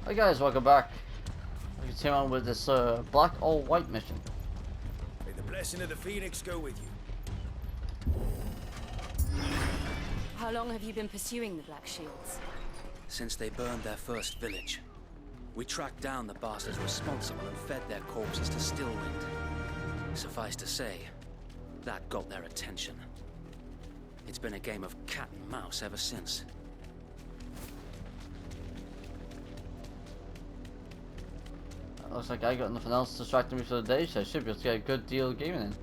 Hey guys, welcome back. We continue on with this black or white mission. May the blessing of the Phoenix go with you. How long have you been pursuing the Black Shields? Since they burned their first village. We tracked down the bastards responsible and fed their corpses to Stillwind. Suffice to say, that got their attention. It's been a game of cat and mouse ever since. Looks like I got nothing else distracting me for the day, so I should be able to get a good deal of gaming in.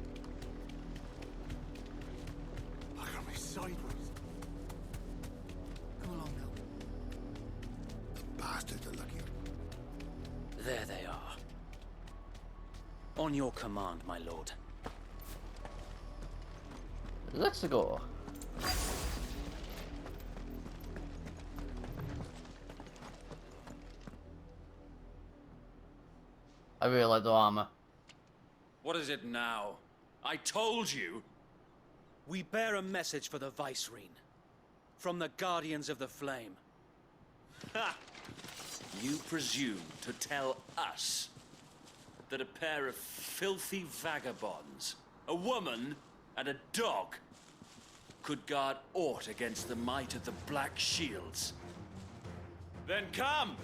I got me sideways. Come along now. The bastards are lucky. There they are. On your command, my lord. Let's go. I really like the armor. What is it now? I told you! We bear a message for the Vicereine. From the Guardians of the Flame. Ha! You presume to tell us that a pair of filthy vagabonds, a woman and a dog, could guard aught against the might of the Black Shields? Then come!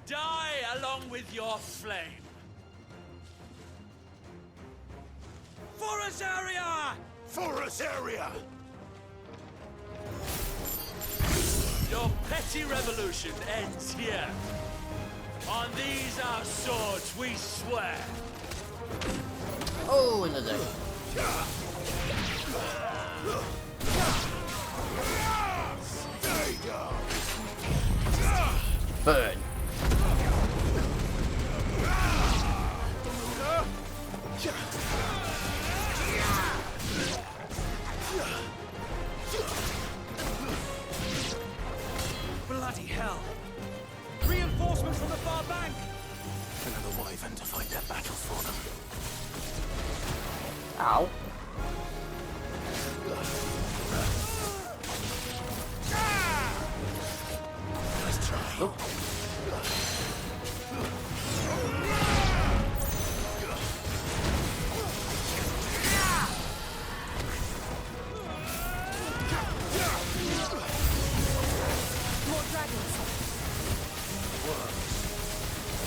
Die along with your flame! For us area! For us area! Your petty revolution ends here. On these our swords we swear. Oh, in the day. Stay down! Burn. Bloody hell! Reinforcements from the far bank! Another wyvern to fight their battle for them. Ow. Let's try. Oh. More dragons!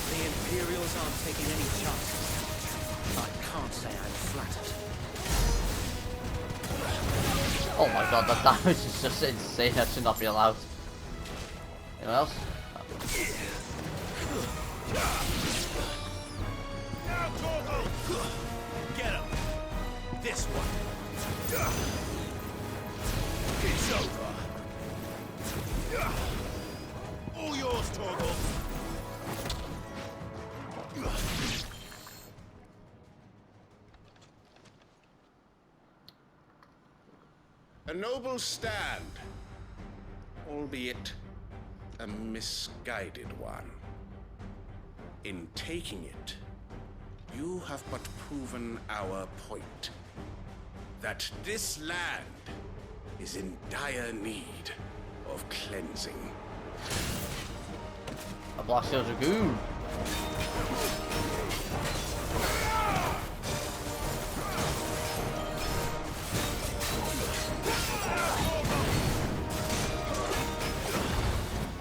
The Imperials aren't taking any chances. I can't say I'm flattered. Oh my god, that damage is just insane. That should not be allowed. Anyone else? Now, Torgal! Get him! This one! It's over! All yours, Torgal! A noble stand, albeit a misguided one. In taking it, you have but proven our point. That this land is in dire need of cleansing. A Black Shield Dragoon.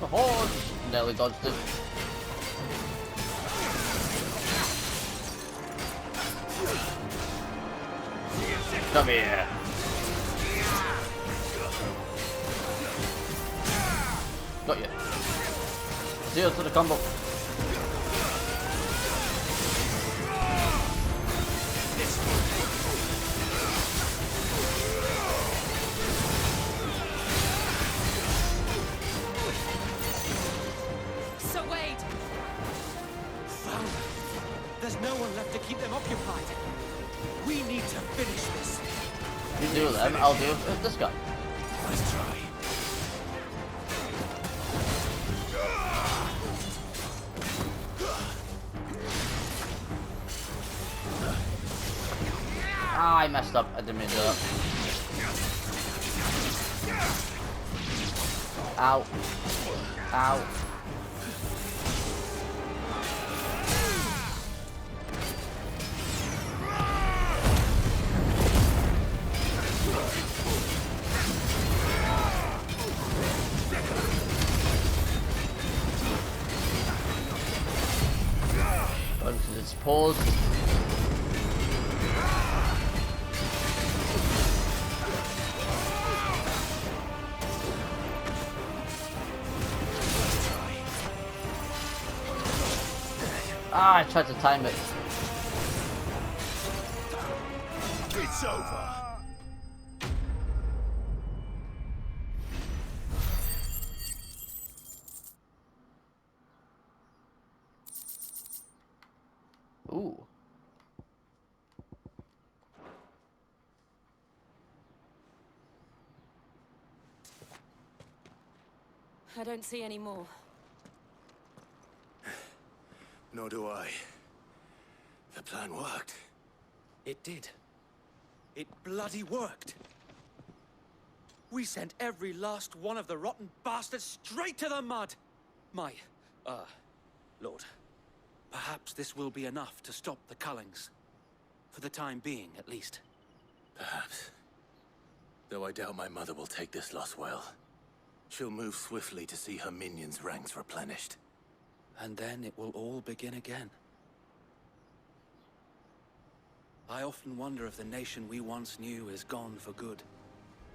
The horse! Nearly dodged it. Come here. Got you. Zero to the combo. So Wade! Found them. There's no one left to keep them occupied. We need to finish this. You do them, I'll do this guy. Let's try. Ah, I messed up. I didn't mean to do that. Ow. Ow. pause. Ah, I tried to time it. It's over. Ooh. I don't see any more. Nor do I. The plan worked. It did. It bloody worked. We sent every last one of the rotten bastards straight to the mud. My, Lord, perhaps this will be enough to stop the Cullings. For the time being, at least. Perhaps. Though I doubt my mother will take this loss well. She'll move swiftly to see her minions' ranks replenished. And then it will all begin again. I often wonder if the nation we once knew is gone for good.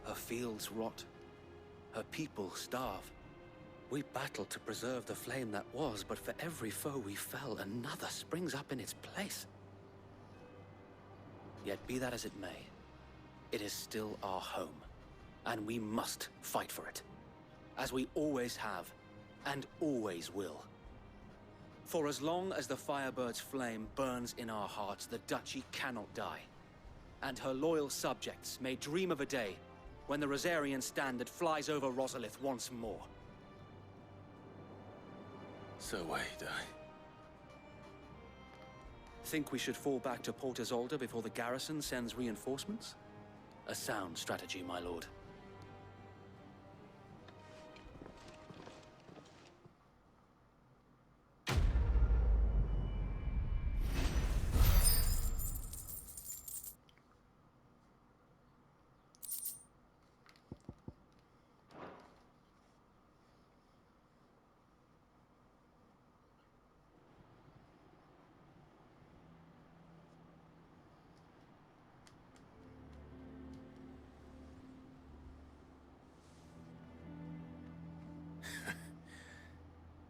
Her fields rot. Her people starve. We battled to preserve the flame that was, but for every foe we fell, another springs up in its place. Yet be that as it may, it is still our home, and we must fight for it. As we always have, and always will. For as long as the Firebird's flame burns in our hearts, the Duchy cannot die. And her loyal subjects may dream of a day when the Rosarian standard flies over Rosalith once more. So wait, Think we should fall back to Port Isolde before the garrison sends reinforcements? A sound strategy, my lord.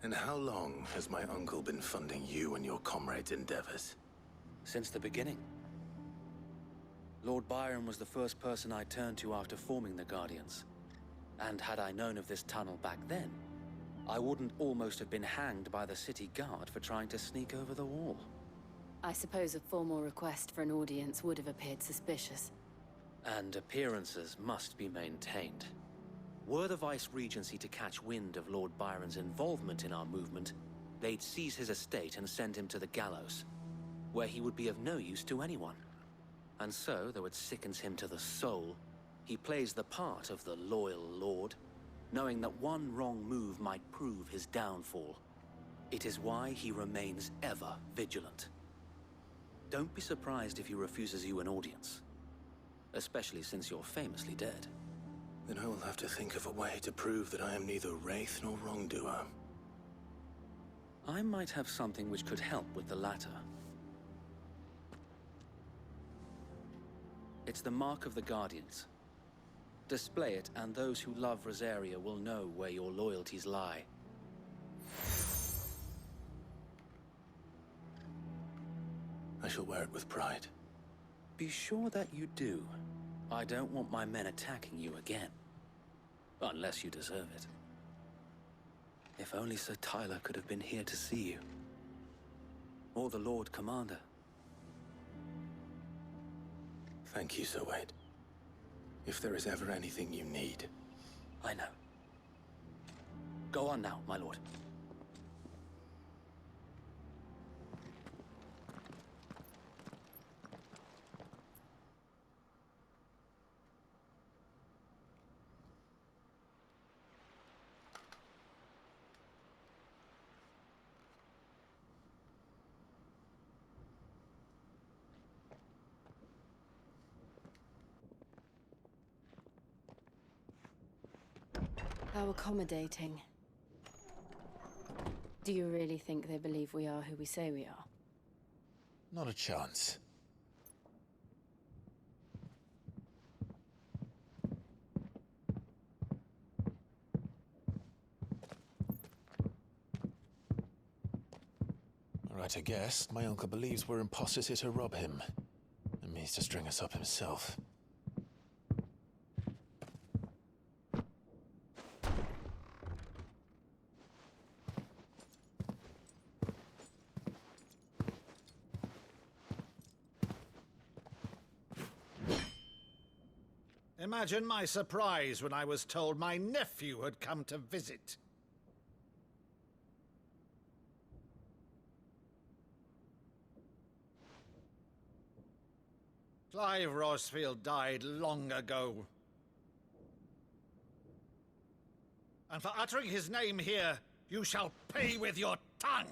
And how long has my uncle been funding you and your comrades' endeavors? Since the beginning. Lord Byron was the first person I turned to after forming the Guardians. And had I known of this tunnel back then, I wouldn't almost have been hanged by the city guard for trying to sneak over the wall. I suppose a formal request for an audience would have appeared suspicious. And appearances must be maintained. Were the Vice-Regency to catch wind of Lord Byron's involvement in our movement, they'd seize his estate and send him to the gallows, where he would be of no use to anyone. And so, though it sickens him to the soul, he plays the part of the loyal lord, knowing that one wrong move might prove his downfall. It is why he remains ever vigilant. Don't be surprised if he refuses you an audience, especially since you're famously dead. Then I will have to think of a way to prove that I am neither wraith nor wrongdoer. I might have something which could help with the latter. It's the mark of the Guardians. Display it, and those who love Rosaria will know where your loyalties lie. I shall wear it with pride. Be sure that you do. I don't want my men attacking you again. Unless you deserve it. If only Sir Tyler could have been here to see you. Or the Lord Commander. Thank you, Sir Wade. If there is ever anything you need. I know. Go on now, my lord. How accommodating. Do you really think they believe we are who we say we are? Not a chance. Right, I guess. My uncle believes we're imposters here to rob him. And means to string us up himself. Imagine my surprise when I was told my nephew had come to visit. Clive Rosfield died long ago. And for uttering his name here, you shall pay with your tongue!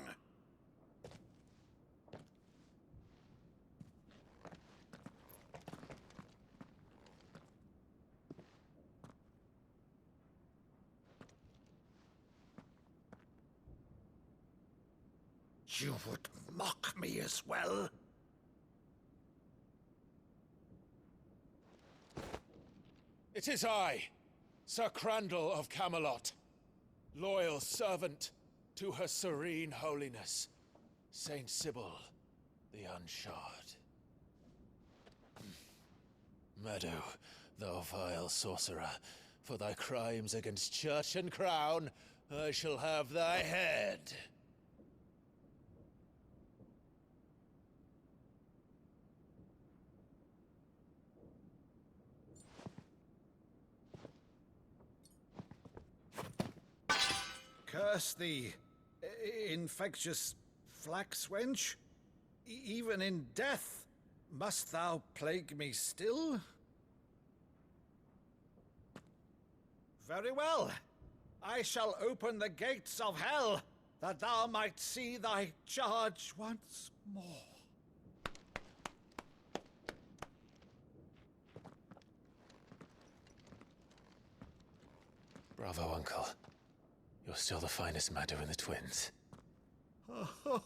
You would mock me as well? It is I, Sir Crandall of Camelot, loyal servant to Her Serene Holiness, Saint Sybil the Unshod. Meadow, thou vile sorcerer, for thy crimes against church and crown, I shall have thy head. Curse thee, infectious flax wench. Even in death, must thou plague me still? Very well. I shall open the gates of hell, that thou might see thy charge once more. Bravo, Uncle. You're still the finest Meadow in the twins. Oh,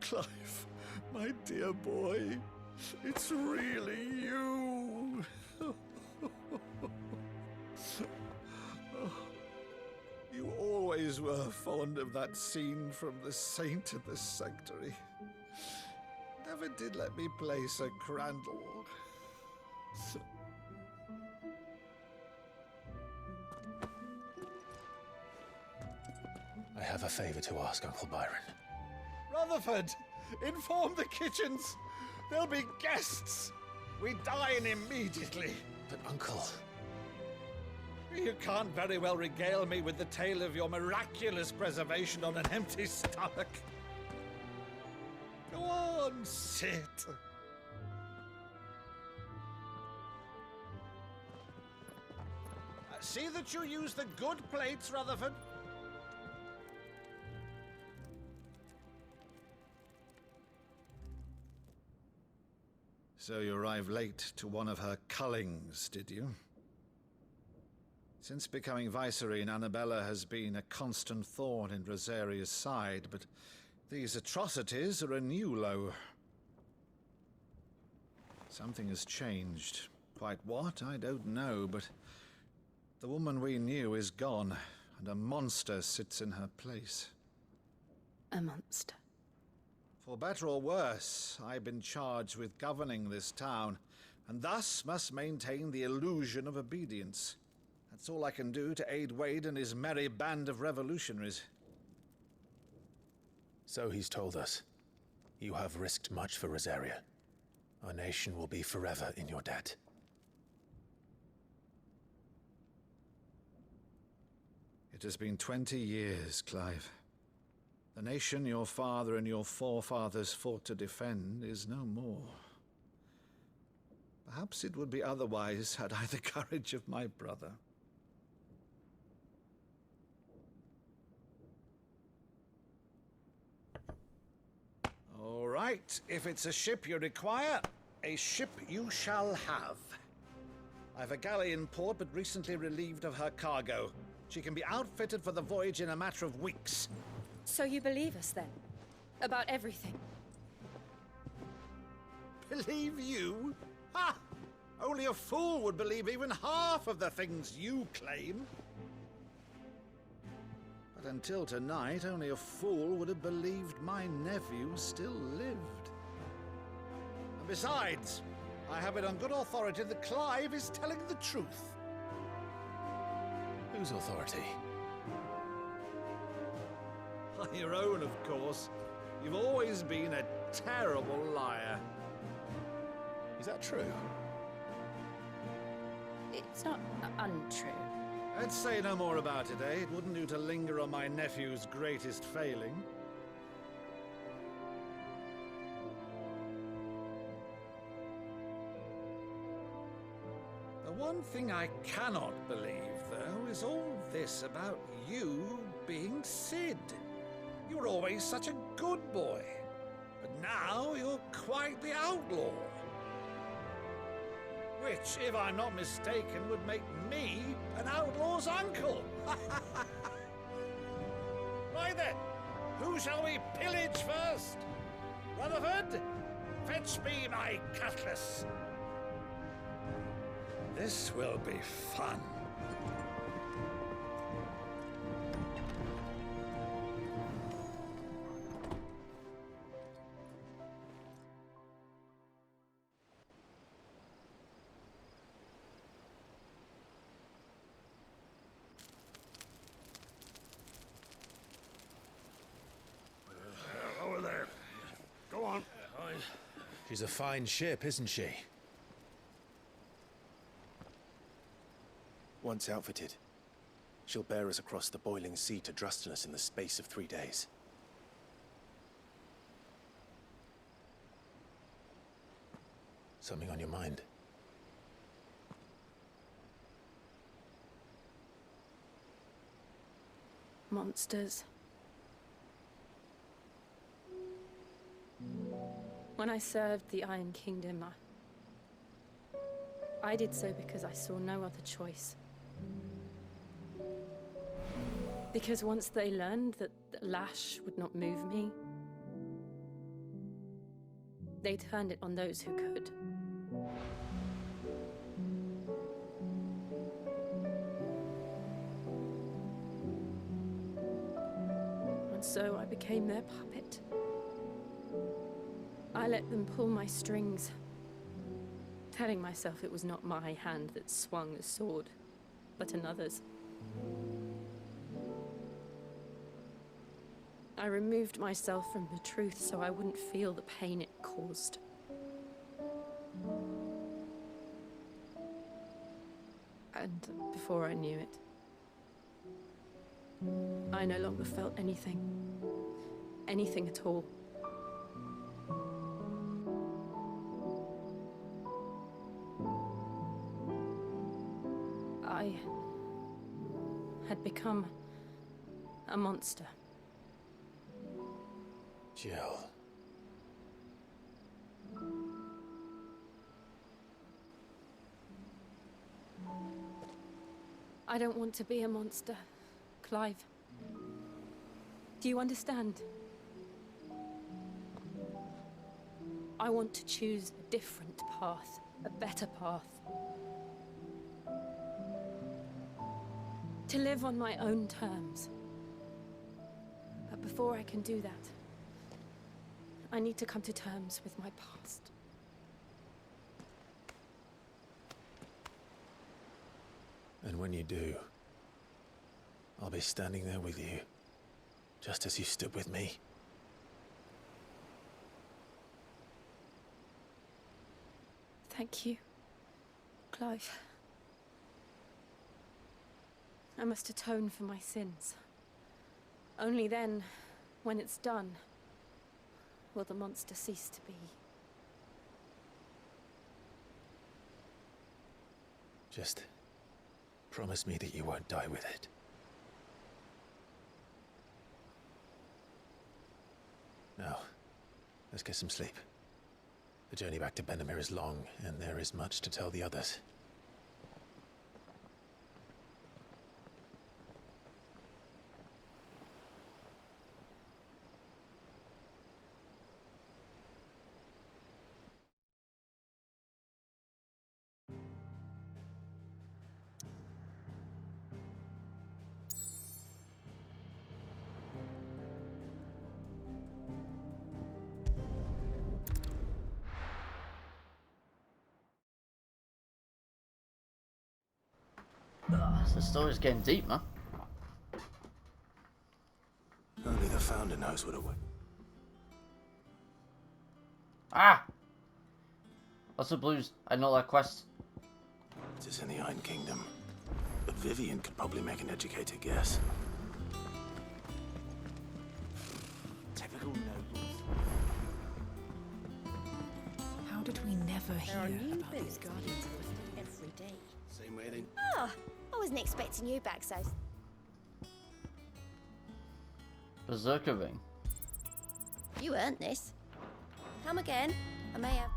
Clive, my dear boy, it's really you. You always were fond of that scene from The Saint in the Sanctuary. Never did let me play Sir Crandall. I have a favor to ask, Uncle Byron. Rutherford, inform the kitchens. There'll be guests. We dine immediately. But, Uncle... You can't very well regale me with the tale of your miraculous preservation on an empty stomach. Go on, sit. See that you use the good plates, Rutherford. So you arrived late to one of her cullings, did you? Since becoming Vicereine, Annabella has been a constant thorn in Rosaria's side, but these atrocities are a new low. Something has changed. Quite what, I don't know, but the woman we knew is gone, and a monster sits in her place. A monster. For better or worse, I've been charged with governing this town, and thus must maintain the illusion of obedience. That's all I can do to aid Wade and his merry band of revolutionaries. So he's told us. You have risked much for Rosaria. Our nation will be forever in your debt. It has been 20 years, Clive. The nation your father and your forefathers fought to defend is no more. Perhaps it would be otherwise had I the courage of my brother. All right, if it's a ship you require, a ship you shall have. I've a galley in port, but recently relieved of her cargo. She can be outfitted for the voyage in a matter of weeks. So you believe us, then? About everything. Believe you? Ha! Only a fool would believe even half of the things you claim. But until tonight, only a fool would have believed my nephew still lived. And besides, I have it on good authority that Clive is telling the truth. Whose authority? Your own, of course. You've always been a terrible liar. Is that true? It's not untrue. Let's say no more about it, eh? It wouldn't do to linger on my nephew's greatest failing. The one thing I cannot believe, though, is all this about you being Sid. You were always such a good boy, but now you're quite the outlaw. Which, if I'm not mistaken, would make me an outlaw's uncle. Right then, who shall we pillage first? Rutherford, fetch me my cutlass. This will be fun. Over there. Go on. She's a fine ship, isn't she? Once outfitted, she'll bear us across the boiling sea to Drustinus in the space of 3 days. Something on your mind? Monsters. When I served the Iron Kingdom, I did so because I saw no other choice. Because once they learned that the lash would not move me, they turned it on those who could. And so I became their puppet. I let them pull my strings, telling myself it was not my hand that swung the sword, but another's. I removed myself from the truth so I wouldn't feel the pain it caused. And before I knew it, I no longer felt anything. Anything at all. I had become a monster. Jill. I don't want to be a monster, Clive. Do you understand? I want to choose a different path, a better path. To live on my own terms. But before I can do that, I need to come to terms with my past. And when you do, I'll be standing there with you, just as you stood with me. Thank you, Clive. I must atone for my sins. Only then, when it's done, will the monster cease to be. Just promise me that you won't die with it. Now, let's get some sleep. The journey back to Benamir is long, and there is much to tell the others. The story's getting deep, man. Only the founder knows what it would. Ah! What's the blues? I know that quest. It is in the Iron Kingdom. But Vivian could probably make an educated guess. Typical nobles. How did we never There are hear new about these boots guardians? every day. Same way they... Oh, I wasn't expecting you back so. Berserker ring. You earned this. Come again. I may have.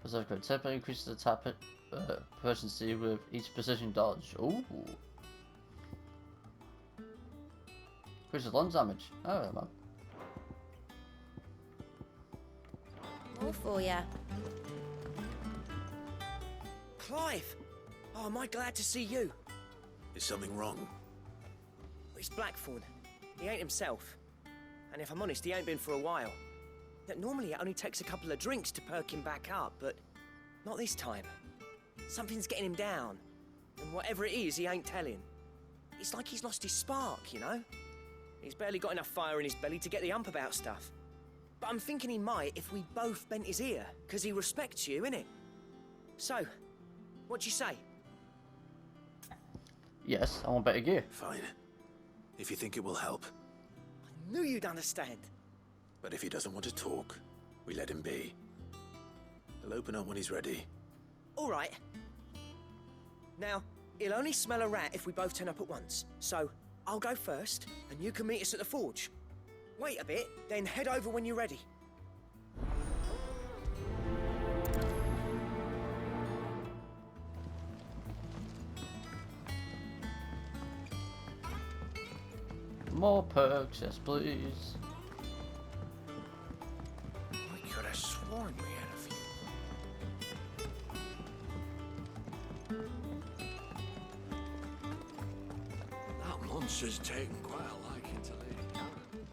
Berserker temporarily increases the attack proficiency with each precision dodge. Ooh. Increases lung damage. Oh, man. More for ya. Clive! Oh, am I glad to see you? Is something wrong? It's Blackthorn. He ain't himself. And if I'm honest, he ain't been for a while. Normally it only takes a couple of drinks to perk him back up, but not this time. Something's getting him down. And whatever it is, he ain't telling. It's like he's lost his spark, you know? He's barely got enough fire in his belly to get the ump about stuff. But I'm thinking he might if we both bent his ear, because he respects you, innit? So, what you say? Yes, I want better gear. Fine. If you think it will help. I knew you'd understand. But if he doesn't want to talk, we let him be. He'll open up when he's ready. All right. Now, he'll only smell a rat if we both turn up at once. So, I'll go first, and you can meet us at the forge. Wait a bit, then head over when you're ready. More perks, yes please. I could have sworn we had a few. That monster's taken quite a liking to Lady Karen.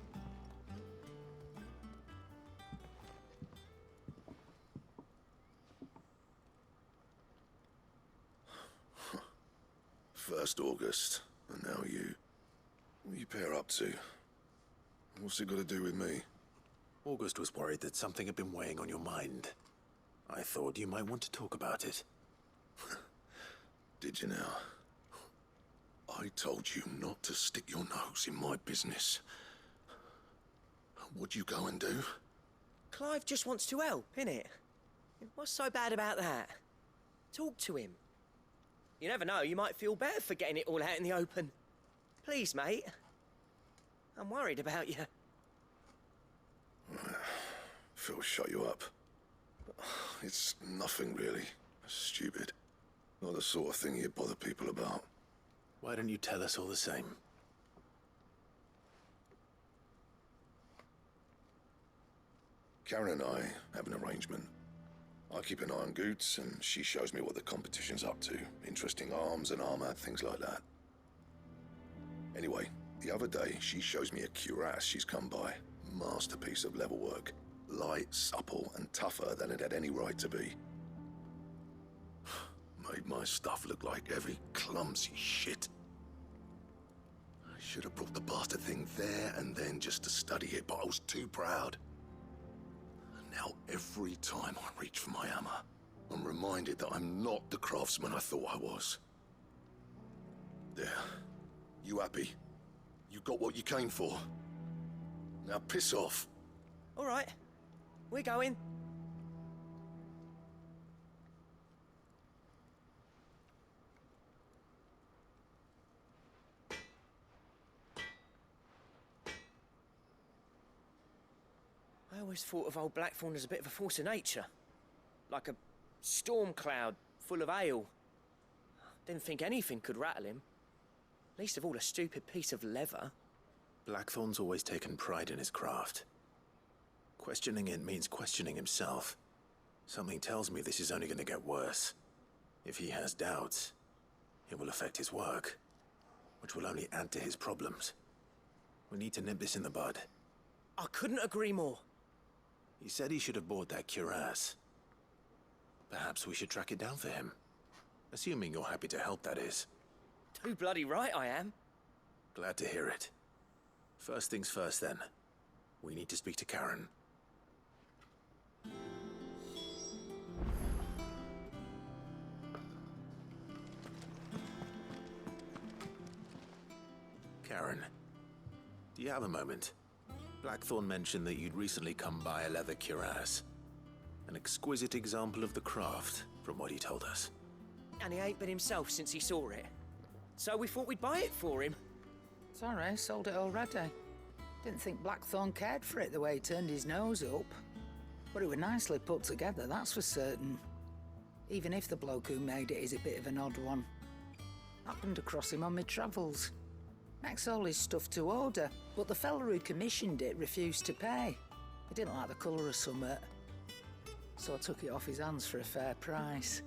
First August, and now you. What are you pair up to? What's it got to do with me? August was worried that something had been weighing on your mind. I thought you might want to talk about it. Did you now? I told you not to stick your nose in my business. What'd you go and do? Clive just wants to help, innit? What's so bad about that? Talk to him. You never know, you might feel better for getting it all out in the open. Please, mate. I'm worried about you. Phil shut you up. It's nothing really. Stupid. Not the sort of thing you bother people about. Why don't you tell us all the same? Karen and I have an arrangement. I keep an eye on Goots, and she shows me what the competition's up to. Interesting arms and armor, things like that. Anyway, the other day, she shows me a cuirass she's come by. Masterpiece of level work. Light, supple, and tougher than it had any right to be. Made my stuff look like heavy, clumsy shit. I should have brought the bastard thing there and then just to study it, but I was too proud. And now every time I reach for my hammer, I'm reminded that I'm not the craftsman I thought I was. There. You happy? You got what you came for. Now piss off. All right. We're going. I always thought of old Blackthorn as a bit of a force of nature. Like a storm cloud full of ale. Didn't think anything could rattle him. Least of all a stupid piece of leather. Blackthorn's always taken pride in his craft. Questioning it means questioning himself. Something tells me this is only going to get worse. If he has doubts, it will affect his work, which will only add to his problems. We need to nip this in the bud. I couldn't agree more. He said he should have bought that cuirass. Perhaps we should track it down for him. Assuming you're happy to help, that is. Too bloody right I am. Glad to hear it. First things first, then. We need to speak to Karen. Karen, do you have a moment? Blackthorn mentioned that you'd recently come by a leather cuirass. An exquisite example of the craft, from what he told us. And he ain't been himself since he saw it. So we thought we'd buy it for him. Sorry, sold it already. Didn't think Blackthorn cared for it the way he turned his nose up. But it was nicely put together, that's for certain. Even if the bloke who made it is a bit of an odd one. Happened across him on my travels. Makes all his stuff to order, but the fella who commissioned it refused to pay. He didn't like the colour of summit. So I took it off his hands for a fair price.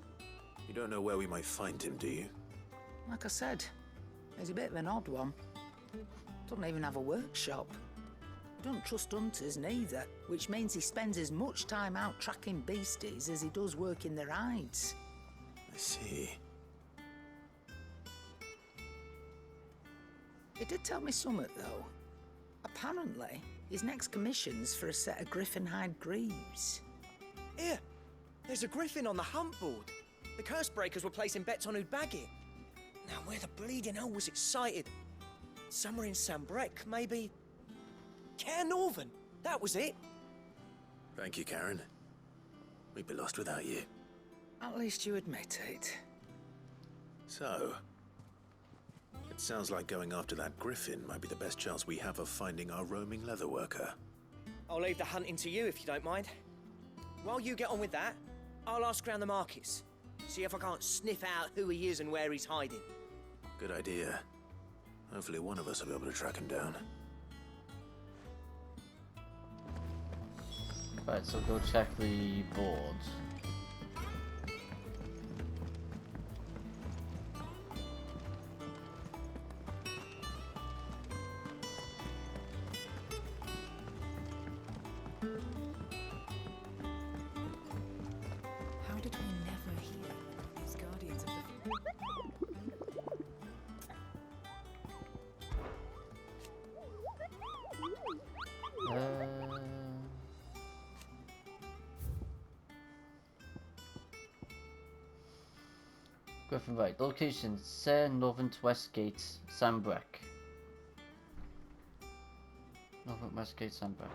You don't know where we might find him, do you? Like I said, he's a bit of an odd one. Doesn't even have a workshop. He doesn't trust hunters neither, which means he spends as much time out tracking beasties as he does working their hides. I see. He did tell me something, though. Apparently, his next commission's for a set of griffin hide greaves. Here, there's a griffin on the hunt board. The curse breakers were placing bets on who'd bag it. Now, where the bleeding hell was it sighted? Somewhere in Sambrec, maybe... Caer Northern, that was it. Thank you, Karen. We'd be lost without you. At least you admit it. So, it sounds like going after that griffin might be the best chance we have of finding our roaming leatherworker. I'll leave the hunting to you if you don't mind. While you get on with that, I'll ask around the markets. See if I can't sniff out who he is and where he's hiding. Good idea. Hopefully one of us will be able to track him down. Right, so go check the board. How did we never hear these guardians of the... Griffin, right. Location, Caer Northern Westgate, Sambrec. Northern Westgate, Sambrec.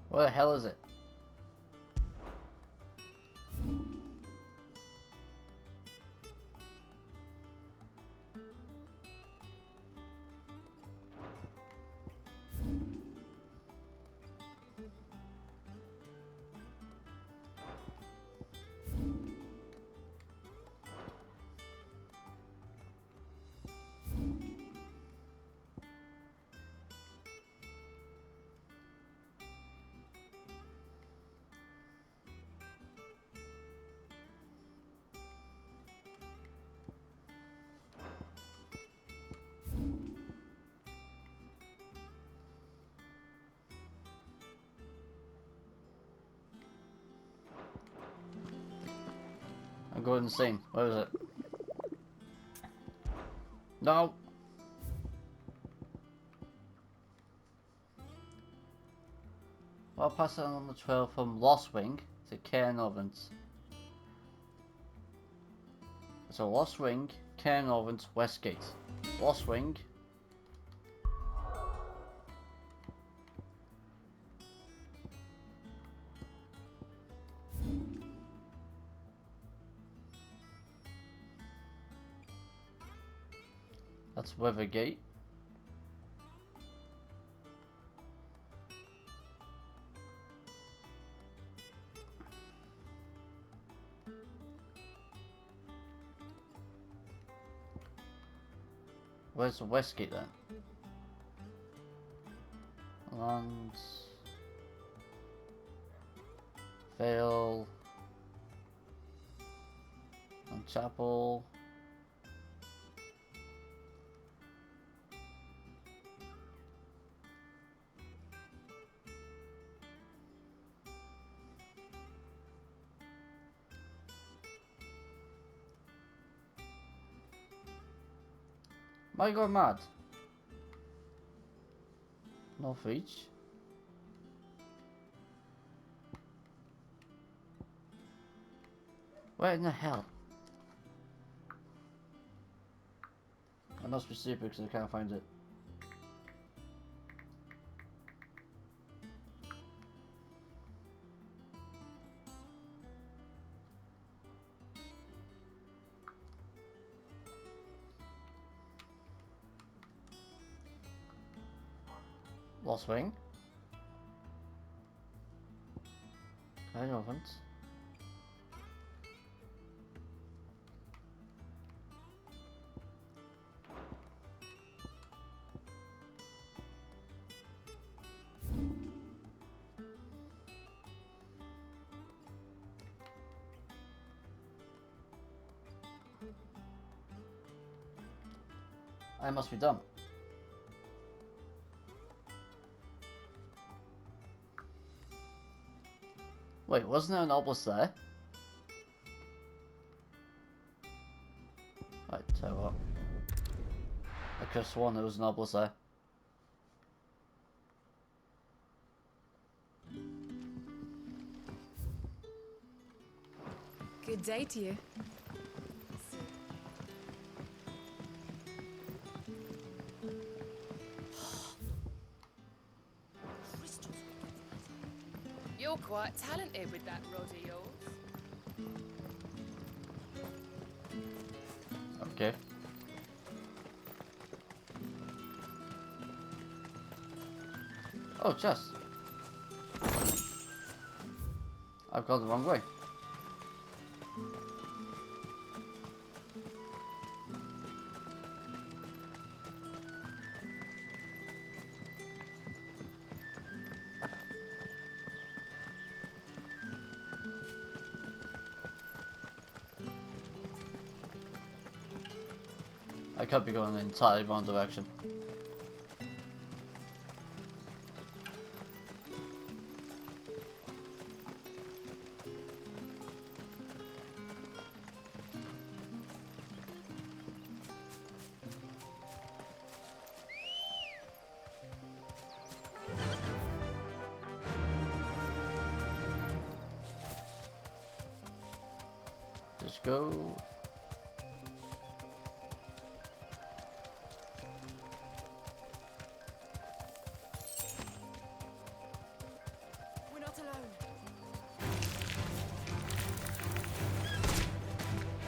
Where the hell is it? I'm going insane. Where is it? No! I'll pass it on the trail from Lost Wing to Caer Northern. So Lost Wing, Caer Northern, Westgate. Lost Wing. That's Weather Gate. Where's the West Gate then? Land. Vale. And Chapel. Am I going mad? North Reach. Where in the hell? I must be stupid because I can't find it. Lost Wing. I haven't. I must be dumb. Wait, wasn't there an obelisk there? Right, tell you what. I could have sworn there was an obelisk there. Good day to you. You're quite talented with that rod of yours. Okay. Oh, chest. I've gone the wrong way. I could be going in the entirely wrong direction. Just go.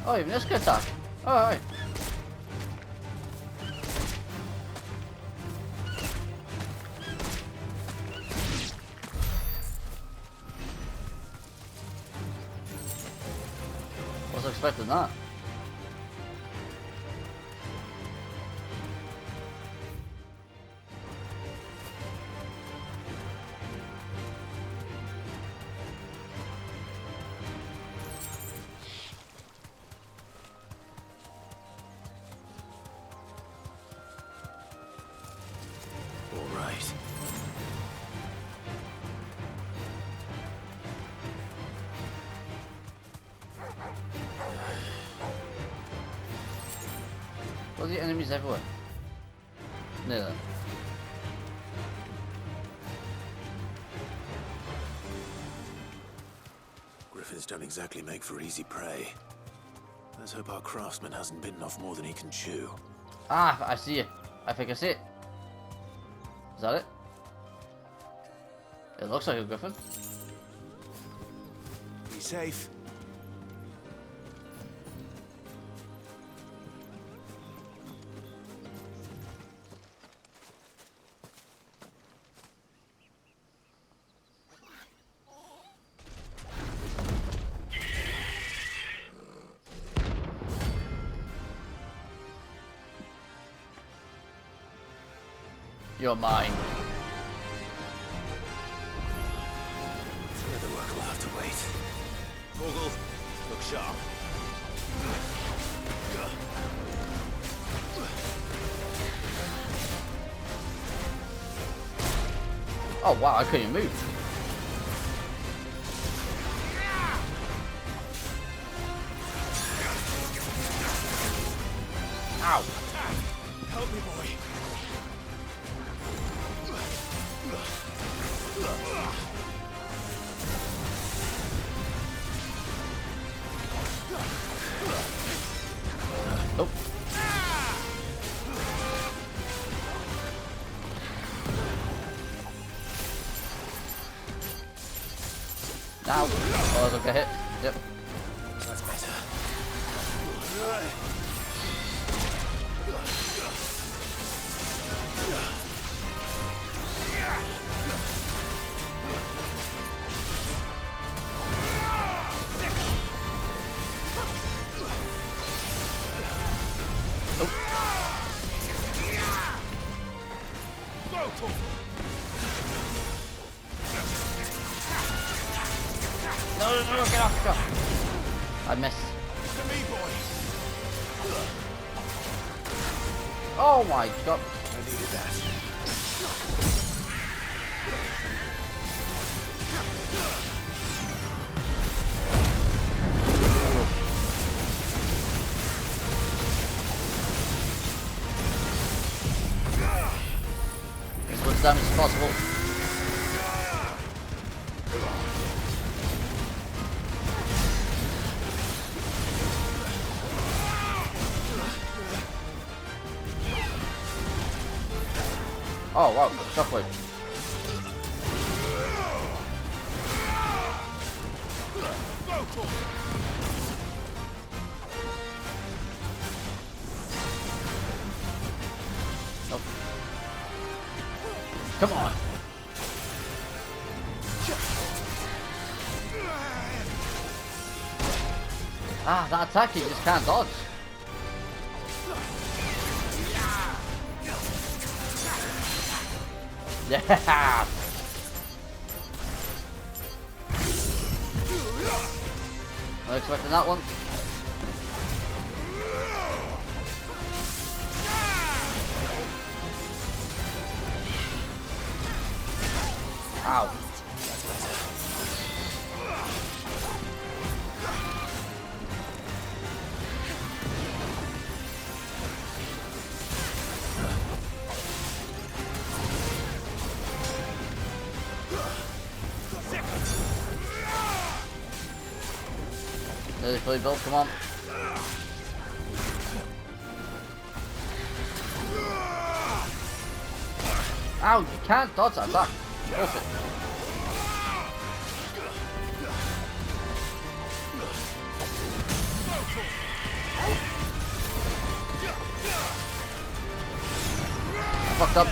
Oh, even this can attack. Alright. Wasn't expecting that. Well, the enemies everywhere. Near them. Griffins don't exactly make for easy prey. Let's hope our craftsman hasn't bitten off more than he can chew. Ah, I see it. I think I see it. Is that it? It looks like a griffin. Be safe. You're mine. The other work will have to wait. Vogel, look sharp. Oh wow, I couldn't move. Ow. Help me, boy. Nope. Now. Oh, I got hit. Yep. That's better. No, get off. I missed. Oh my god. I needed that. As much damage as possible. Oh wow, shockwave. Nope. Come on. Ah, that attack you just can't dodge. Yeah. Not expecting that one. Ow. Nearly fully built, come on. Ow, you can't dodge that attack. Bullshit. I fucked up.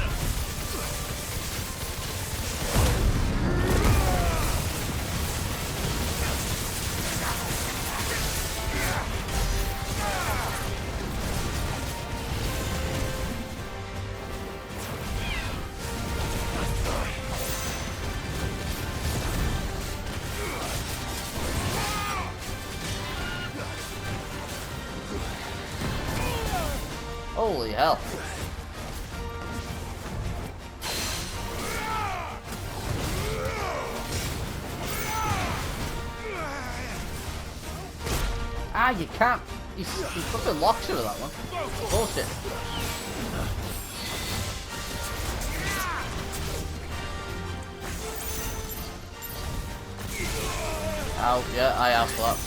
Holy hell. Ah, you can't. He's fucking locks you with that one. Bullshit. Ow, yeah, I asked for that.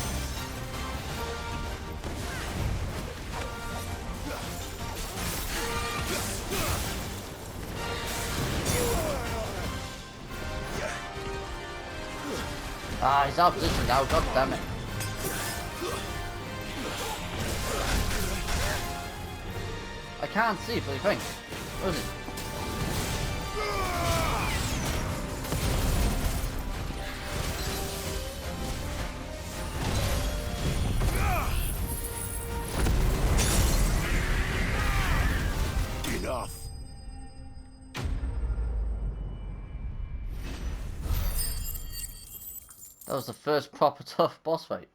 Ah, he's out of position now, god damn it. I can't see for the thing. Where is it? Enough. That was the first proper tough boss fight.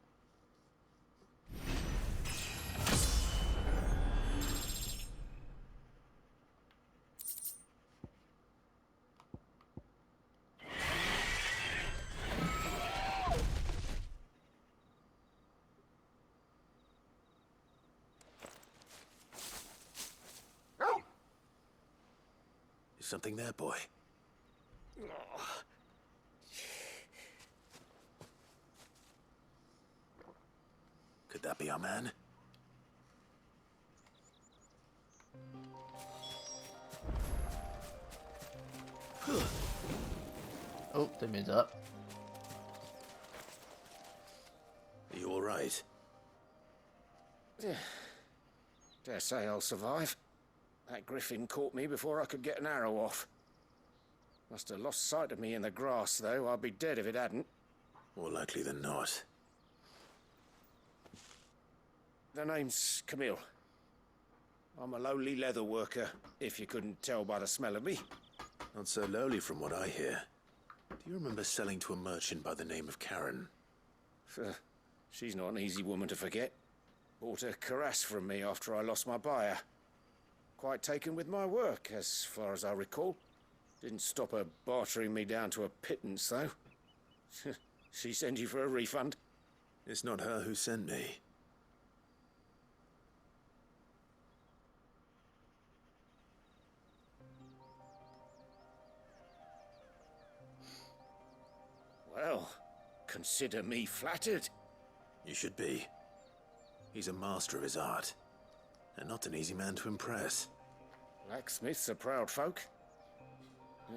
Is something there, boy? Could that be our man? Oh, didn't mean that. Are you all right? Dare say I'll survive. That griffin caught me before I could get an arrow off. Must have lost sight of me in the grass, though. I'd be dead if it hadn't. More likely than not. The name's Camille. I'm a lowly leather worker, if you couldn't tell by the smell of me. Not so lowly from what I hear. Do you remember selling to a merchant by the name of Karen? She's not an easy woman to forget. Bought a cuirass from me after I lost my buyer. Quite taken with my work, as far as I recall. Didn't stop her bartering me down to a pittance, though. She sent you for a refund? It's not her who sent me. Well, consider me flattered. You should be. He's a master of his art, and not an easy man to impress. Blacksmiths are proud folk.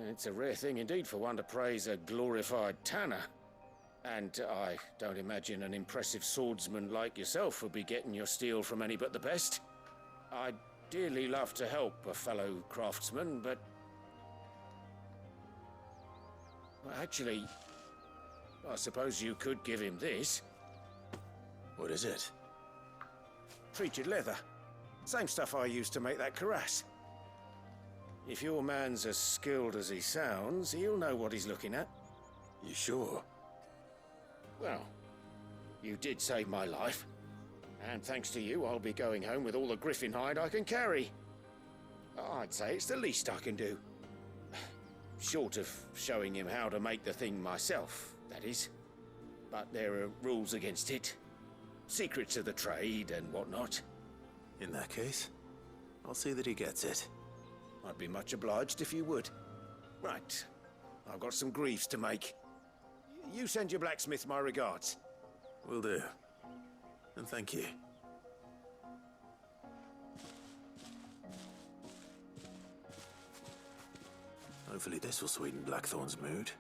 It's a rare thing indeed for one to praise a glorified tanner. And I don't imagine an impressive swordsman like yourself would be getting your steel from any but the best. I'd dearly love to help a fellow craftsman, but... well, actually, I suppose you could give him this. What is it? Treated leather. Same stuff I used to make that cuirass. If your man's as skilled as he sounds, he'll know what he's looking at. You sure? Well, you did save my life. And thanks to you, I'll be going home with all the griffin hide I can carry. I'd say it's the least I can do. Short of showing him how to make the thing myself, that is. But there are rules against it. Secrets of the trade and whatnot. In that case, I'll see that he gets it. I'd be much obliged if you would. Right. I've got some greaves to make. You send your blacksmith my regards. Will do. And thank you. Hopefully this will sweeten Blackthorn's mood.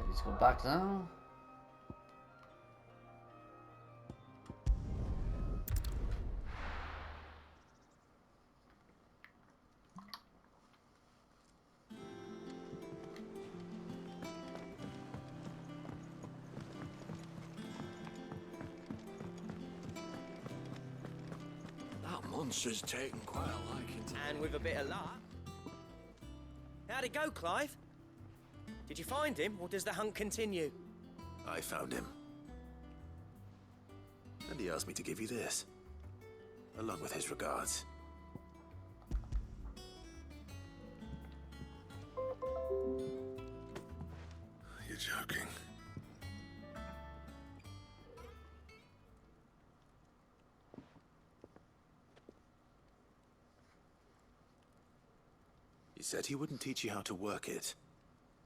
Let's go back now. That monster's taken quite a liking to... And with a bit of luck. How'd it go, Clive? Did you find him, or does the hunt continue? I found him. And he asked me to give you this, along with his regards. You're joking. He said he wouldn't teach you how to work it,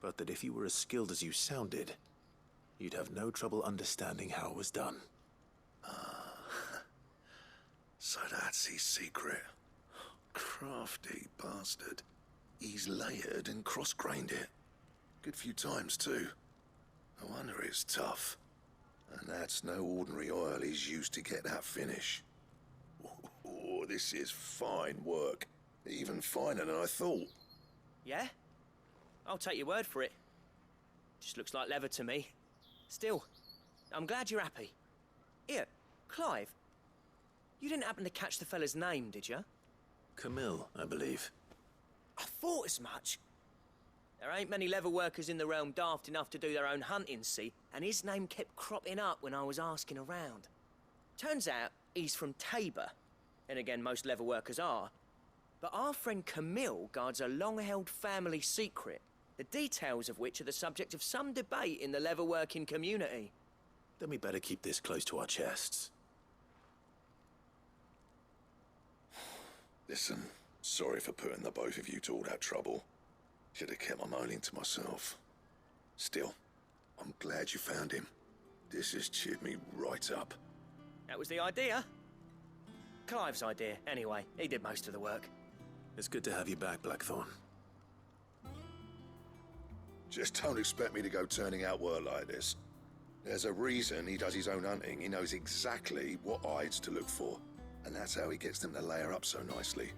but that if you were as skilled as you sounded, you'd have no trouble understanding how it was done. So that's his secret. Crafty bastard. He's layered and cross-grained it. Good few times, too. No wonder it's tough. And that's no ordinary oil he's used to get that finish. Oh, this is fine work. Even finer than I thought. Yeah? I'll take your word for it. Just looks like leather to me. Still, I'm glad you're happy. Here, Clive. You didn't happen to catch the fella's name, did you? Camille, I believe. I thought as much. There ain't many leather workers in the realm daft enough to do their own hunting, see, and his name kept cropping up when I was asking around. Turns out he's from Tabor, and again most leather workers are. But our friend Camille guards a long-held family secret, the details of which are the subject of some debate in the leather-working community. Then we better keep this close to our chests. Listen, sorry for putting the both of you to all that trouble. Should have kept my moaning to myself. Still, I'm glad you found him. This has cheered me right up. That was the idea. Clive's idea, anyway. He did most of the work. It's good to have you back, Blackthorn. Just don't expect me to go turning out work like this. There's a reason he does his own hunting. He knows exactly what hides to look for. And that's how he gets them to layer up so nicely.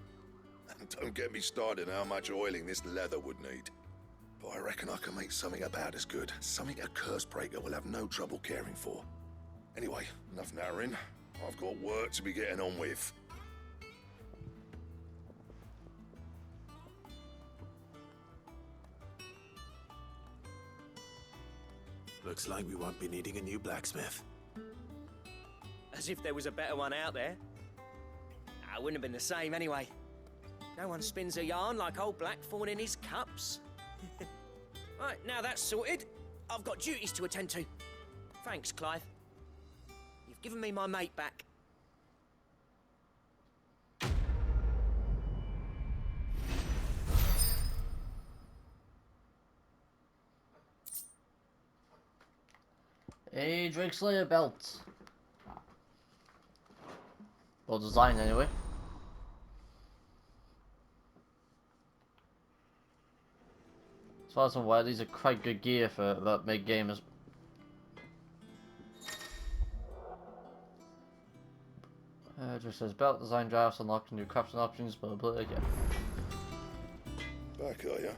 And don't get me started on how much oiling this leather would need. But I reckon I can make something about as good. Something a Cursebreaker will have no trouble caring for. Anyway, enough narrowing. I've got work to be getting on with. Looks like we won't be needing a new blacksmith. As if there was a better one out there. It wouldn't have been the same anyway. No one spins a yarn like old Blackthorn in his cups. Right, now that's sorted, I've got duties to attend to. Thanks, Clive. You've given me my mate back. A Drakeslayer belt. Well designed anyway. As far as I'm aware, these are quite good gear for about mid-gamers. Just says belt design drafts unlock new crafting options, blah blah blah. Yeah. Back, are ya?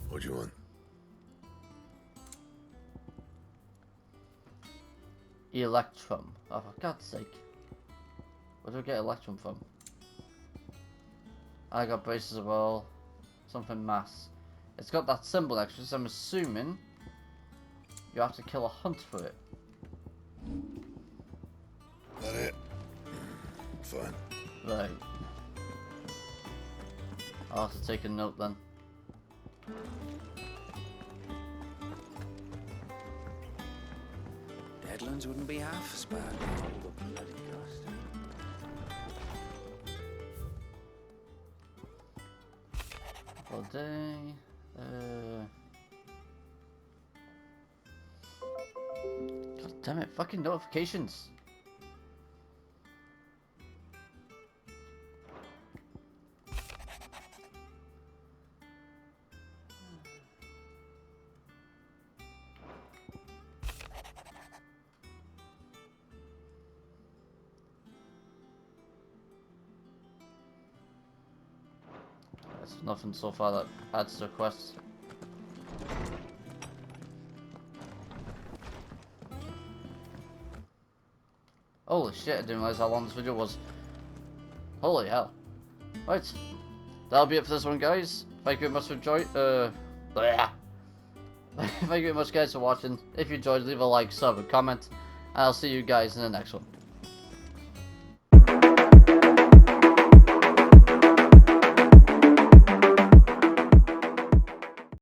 What do you want? Electrum. Oh, for God's sake. Where do I get Electrum from? I got braces as well. Something mass. It's got that symbol actually, so I'm assuming you have to kill a hunt for it. That it? Fine. Right. I'll have to take a note then. Deadlands wouldn't be half as bad. All the bloody dust. All day. God damn it! Fucking notifications. There's nothing so far that adds to quests. Holy shit, I didn't realize how long this video was. Holy hell. Right. That'll be it for this one, guys. Thank you very much for Thank you very much, guys, for watching. If you enjoyed, leave a like, sub, and comment. And I'll see you guys in the next one.